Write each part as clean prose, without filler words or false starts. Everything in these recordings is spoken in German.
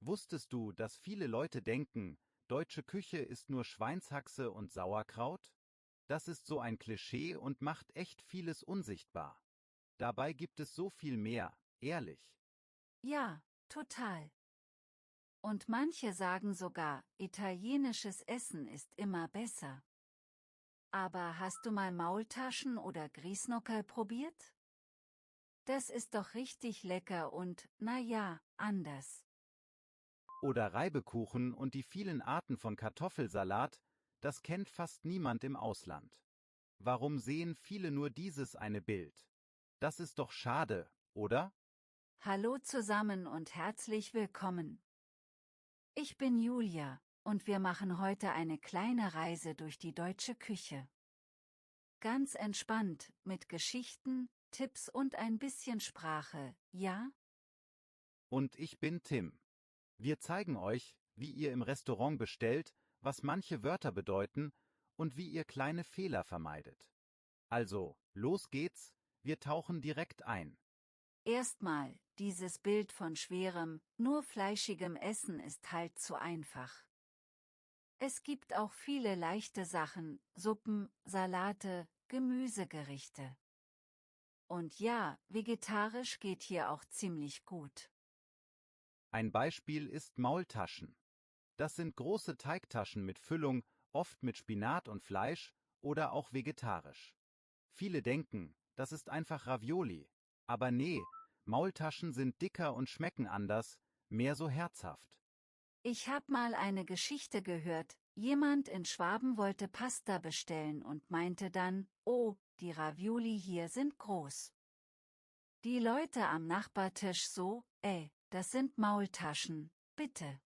Wusstest du, dass viele Leute denken, deutsche Küche ist nur Schweinshaxe und Sauerkraut? Das ist so ein Klischee und macht echt vieles unsichtbar. Dabei gibt es so viel mehr, ehrlich. Ja, total. Und manche sagen sogar, italienisches Essen ist immer besser. Aber hast du mal Maultaschen oder Grießnockerl probiert? Das ist doch richtig lecker und, na ja, anders. Oder Reibekuchen und die vielen Arten von Kartoffelsalat, das kennt fast niemand im Ausland. Warum sehen viele nur dieses eine Bild? Das ist doch schade, oder? Hallo zusammen und herzlich willkommen. Ich bin Julia, und wir machen heute eine kleine Reise durch die deutsche Küche. Ganz entspannt, mit Geschichten, Tipps und ein bisschen Sprache, ja? Und ich bin Tim. Wir zeigen euch, wie ihr im Restaurant bestellt, was manche Wörter bedeuten und wie ihr kleine Fehler vermeidet. Also, los geht's, wir tauchen direkt ein. Erstmal, dieses Bild von schwerem, nur fleischigem Essen ist halt zu einfach. Es gibt auch viele leichte Sachen, Suppen, Salate, Gemüsegerichte. Und ja, vegetarisch geht hier auch ziemlich gut. Ein Beispiel ist Maultaschen. Das sind große Teigtaschen mit Füllung, oft mit Spinat und Fleisch oder auch vegetarisch. Viele denken, das ist einfach Ravioli. Aber nee, Maultaschen sind dicker und schmecken anders, mehr so herzhaft. Ich hab mal eine Geschichte gehört, jemand in Schwaben wollte Pasta bestellen und meinte dann, oh, die Ravioli hier sind groß. Die Leute am Nachbartisch so, das sind Maultaschen, bitte.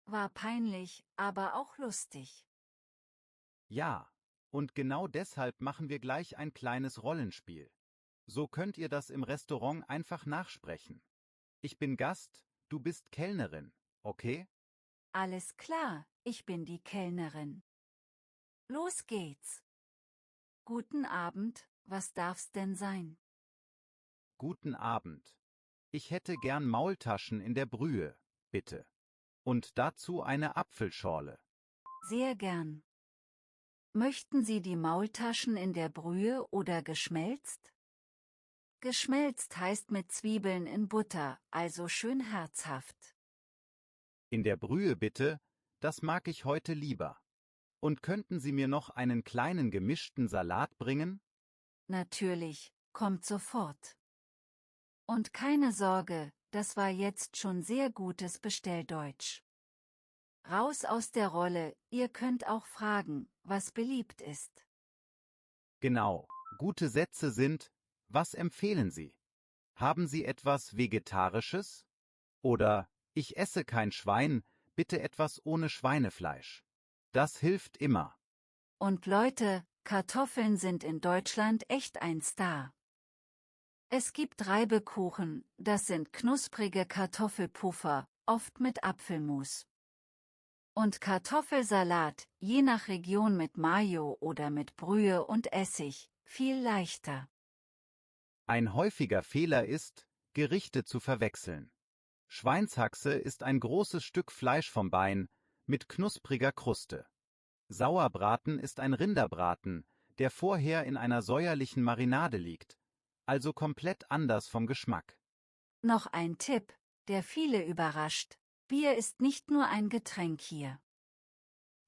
War peinlich, aber auch lustig. Ja, und genau deshalb machen wir gleich ein kleines Rollenspiel. So könnt ihr das im Restaurant einfach nachsprechen. Ich bin Gast, du bist Kellnerin, okay? Alles klar, ich bin die Kellnerin. Los geht's. Guten Abend, was darf's denn sein? Guten Abend. Ich hätte gern Maultaschen in der Brühe, bitte. Und dazu eine Apfelschorle. Sehr gern. Möchten Sie die Maultaschen in der Brühe oder geschmelzt? Geschmelzt heißt mit Zwiebeln in Butter, also schön herzhaft. In der Brühe bitte, das mag ich heute lieber. Und könnten Sie mir noch einen kleinen gemischten Salat bringen? Natürlich, kommt sofort. Und keine Sorge, das war jetzt schon sehr gutes Bestelldeutsch. Raus aus der Rolle, ihr könnt auch fragen, was beliebt ist. Genau, gute Sätze sind, was empfehlen Sie? Haben Sie etwas Vegetarisches? Oder, ich esse kein Schwein, bitte etwas ohne Schweinefleisch. Das hilft immer. Und Leute, Kartoffeln sind in Deutschland echt ein Star. Es gibt Reibekuchen, das sind knusprige Kartoffelpuffer, oft mit Apfelmus. Und Kartoffelsalat, je nach Region mit Mayo oder mit Brühe und Essig, viel leichter. Ein häufiger Fehler ist, Gerichte zu verwechseln. Schweinshaxe ist ein großes Stück Fleisch vom Bein mit knuspriger Kruste. Sauerbraten ist ein Rinderbraten, der vorher in einer säuerlichen Marinade liegt, also komplett anders vom Geschmack. Noch ein Tipp, der viele überrascht. Bier ist nicht nur ein Getränk hier.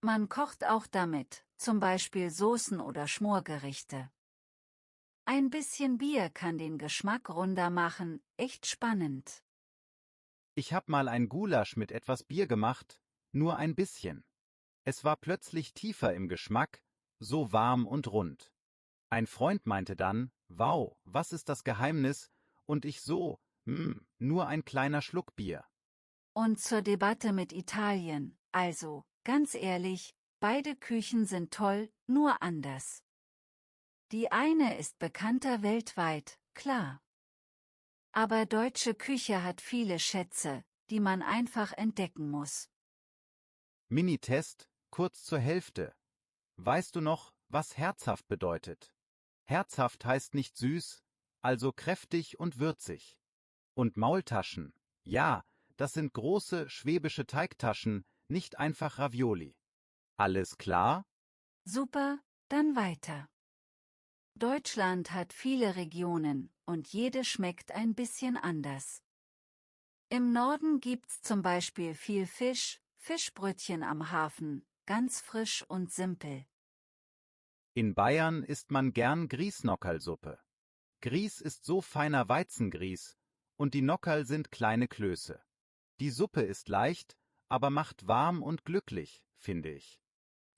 Man kocht auch damit, zum Beispiel Soßen oder Schmorgerichte. Ein bisschen Bier kann den Geschmack runder machen, echt spannend. Ich hab mal ein Gulasch mit etwas Bier gemacht, nur ein bisschen. Es war plötzlich tiefer im Geschmack, so warm und rund. Ein Freund meinte dann, wow, was ist das Geheimnis? Und ich so, nur ein kleiner Schluck Bier. Und zur Debatte mit Italien, also, ganz ehrlich, beide Küchen sind toll, nur anders. Die eine ist bekannter weltweit, klar. Aber deutsche Küche hat viele Schätze, die man einfach entdecken muss. Mini-Test, kurz zur Hälfte. Weißt du noch, was herzhaft bedeutet? Herzhaft heißt nicht süß, also kräftig und würzig. Und Maultaschen, ja, das sind große schwäbische Teigtaschen, nicht einfach Ravioli. Alles klar? Super, dann weiter. Deutschland hat viele Regionen und jede schmeckt ein bisschen anders. Im Norden gibt's zum Beispiel viel Fisch, Fischbrötchen am Hafen, ganz frisch und simpel. In Bayern isst man gern Grießnockerlsuppe. Grieß ist so feiner Weizengrieß und die Nockerl sind kleine Klöße. Die Suppe ist leicht, aber macht warm und glücklich, finde ich.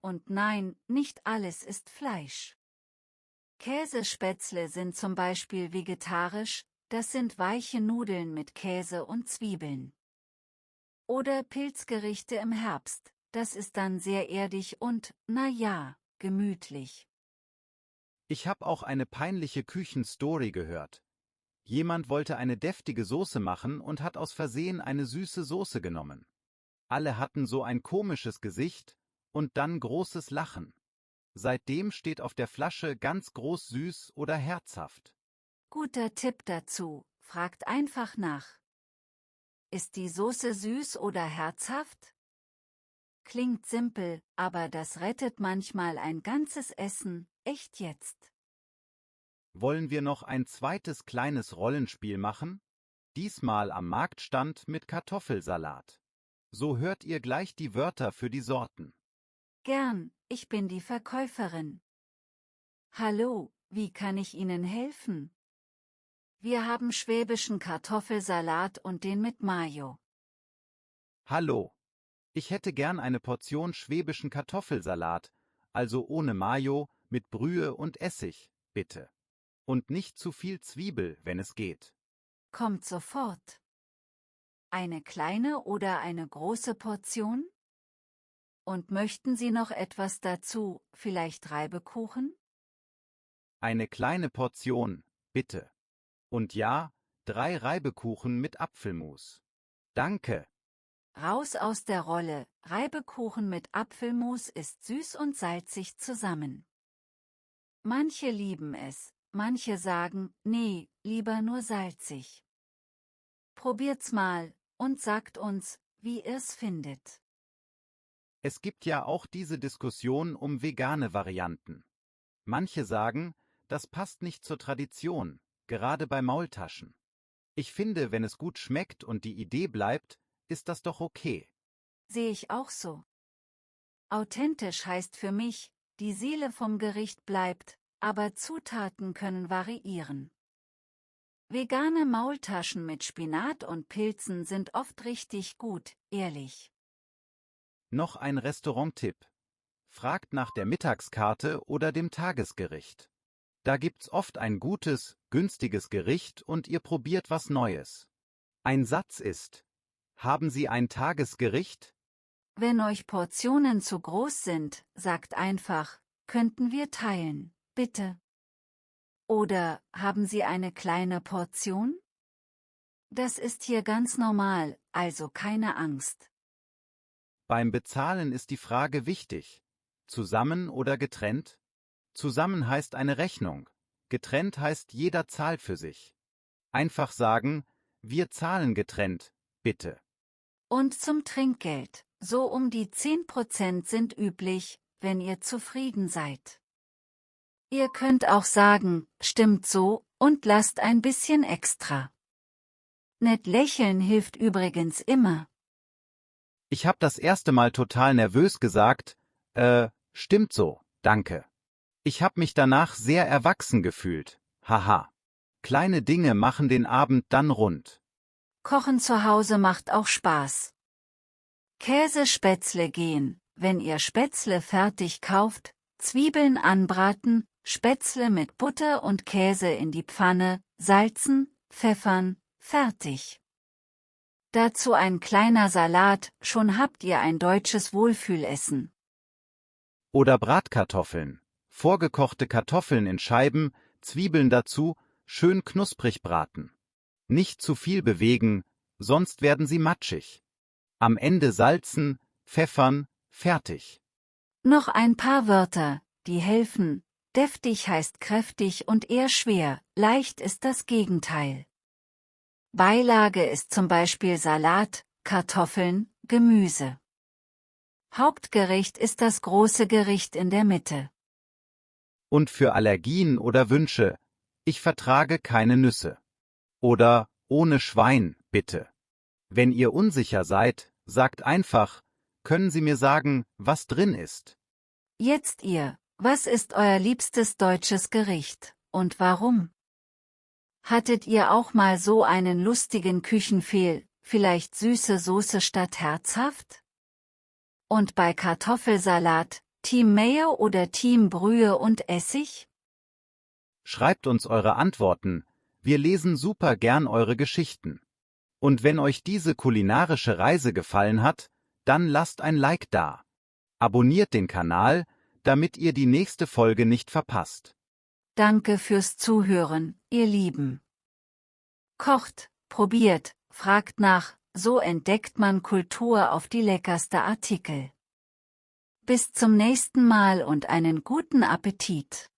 Und nein, nicht alles ist Fleisch. Käsespätzle sind zum Beispiel vegetarisch, das sind weiche Nudeln mit Käse und Zwiebeln. Oder Pilzgerichte im Herbst, das ist dann sehr erdig und, na ja, gemütlich. Ich habe auch eine peinliche Küchenstory gehört. Jemand wollte eine deftige Soße machen und hat aus Versehen eine süße Soße genommen. Alle hatten so ein komisches Gesicht und dann großes Lachen. Seitdem steht auf der Flasche ganz groß süß oder herzhaft. Guter Tipp dazu, fragt einfach nach. Ist die Soße süß oder herzhaft? Klingt simpel, aber das rettet manchmal ein ganzes Essen, echt jetzt. Wollen wir noch ein zweites kleines Rollenspiel machen? Diesmal am Marktstand mit Kartoffelsalat. So hört ihr gleich die Wörter für die Sorten. Gern, ich bin die Verkäuferin. Hallo, wie kann ich Ihnen helfen? Wir haben schwäbischen Kartoffelsalat und den mit Mayo. Hallo, ich hätte gern eine Portion schwäbischen Kartoffelsalat, also ohne Mayo, mit Brühe und Essig, bitte. Und nicht zu viel Zwiebel, wenn es geht. Kommt sofort. Eine kleine oder eine große Portion? Und möchten Sie noch etwas dazu, vielleicht Reibekuchen? Eine kleine Portion, bitte. Und ja, 3 Reibekuchen mit Apfelmus. Danke. Raus aus der Rolle, Reibekuchen mit Apfelmus ist süß und salzig zusammen. Manche lieben es, manche sagen, nee, lieber nur salzig. Probiert's mal und sagt uns, wie ihr's findet. Es gibt ja auch diese Diskussion um vegane Varianten. Manche sagen, das passt nicht zur Tradition, gerade bei Maultaschen. Ich finde, wenn es gut schmeckt und die Idee bleibt, ist das doch okay. Sehe ich auch so. Authentisch heißt für mich, die Seele vom Gericht bleibt, aber Zutaten können variieren. Vegane Maultaschen mit Spinat und Pilzen sind oft richtig gut, ehrlich. Noch ein Restaurant-Tipp. Fragt nach der Mittagskarte oder dem Tagesgericht. Da gibt's oft ein gutes, günstiges Gericht und ihr probiert was Neues. Ein Satz ist: Haben Sie ein Tagesgericht? Wenn euch Portionen zu groß sind, sagt einfach, könnten wir teilen, bitte. Oder, haben Sie eine kleine Portion? Das ist hier ganz normal, also keine Angst. Beim Bezahlen ist die Frage wichtig. Zusammen oder getrennt? Zusammen heißt eine Rechnung. Getrennt heißt jeder zahlt für sich. Einfach sagen, wir zahlen getrennt, bitte. Und zum Trinkgeld, so um die 10% sind üblich, wenn ihr zufrieden seid. Ihr könnt auch sagen, stimmt so, und lasst ein bisschen extra. Nett lächeln hilft übrigens immer. Ich habe das erste Mal total nervös gesagt, stimmt so, danke. Ich habe mich danach sehr erwachsen gefühlt, haha. Kleine Dinge machen den Abend dann rund. Kochen zu Hause macht auch Spaß. Käsespätzle gehen, wenn ihr Spätzle fertig kauft, Zwiebeln anbraten, Spätzle mit Butter und Käse in die Pfanne, salzen, pfeffern, fertig. Dazu ein kleiner Salat, schon habt ihr ein deutsches Wohlfühlessen. Oder Bratkartoffeln. Vorgekochte Kartoffeln in Scheiben, Zwiebeln dazu, schön knusprig braten. Nicht zu viel bewegen, sonst werden sie matschig. Am Ende salzen, pfeffern, fertig. Noch ein paar Wörter, die helfen. Deftig heißt kräftig und eher schwer, leicht ist das Gegenteil. Beilage ist zum Beispiel Salat, Kartoffeln, Gemüse. Hauptgericht ist das große Gericht in der Mitte. Und für Allergien oder Wünsche, ich vertrage keine Nüsse. Oder ohne Schwein, bitte. Wenn ihr unsicher seid, sagt einfach, können Sie mir sagen, was drin ist? Jetzt ihr, was ist euer liebstes deutsches Gericht, und warum? Hattet ihr auch mal so einen lustigen Küchenfehl, vielleicht süße Soße statt herzhaft? Und bei Kartoffelsalat, Team Mayo oder Team Brühe und Essig? Schreibt uns eure Antworten, wir lesen super gern eure Geschichten. Und wenn euch diese kulinarische Reise gefallen hat, dann lasst ein Like da. Abonniert den Kanal, damit ihr die nächste Folge nicht verpasst. Danke fürs Zuhören, ihr Lieben. Kocht, probiert, fragt nach, so entdeckt man Kultur auf die leckerste Artikel. Bis zum nächsten Mal und einen guten Appetit.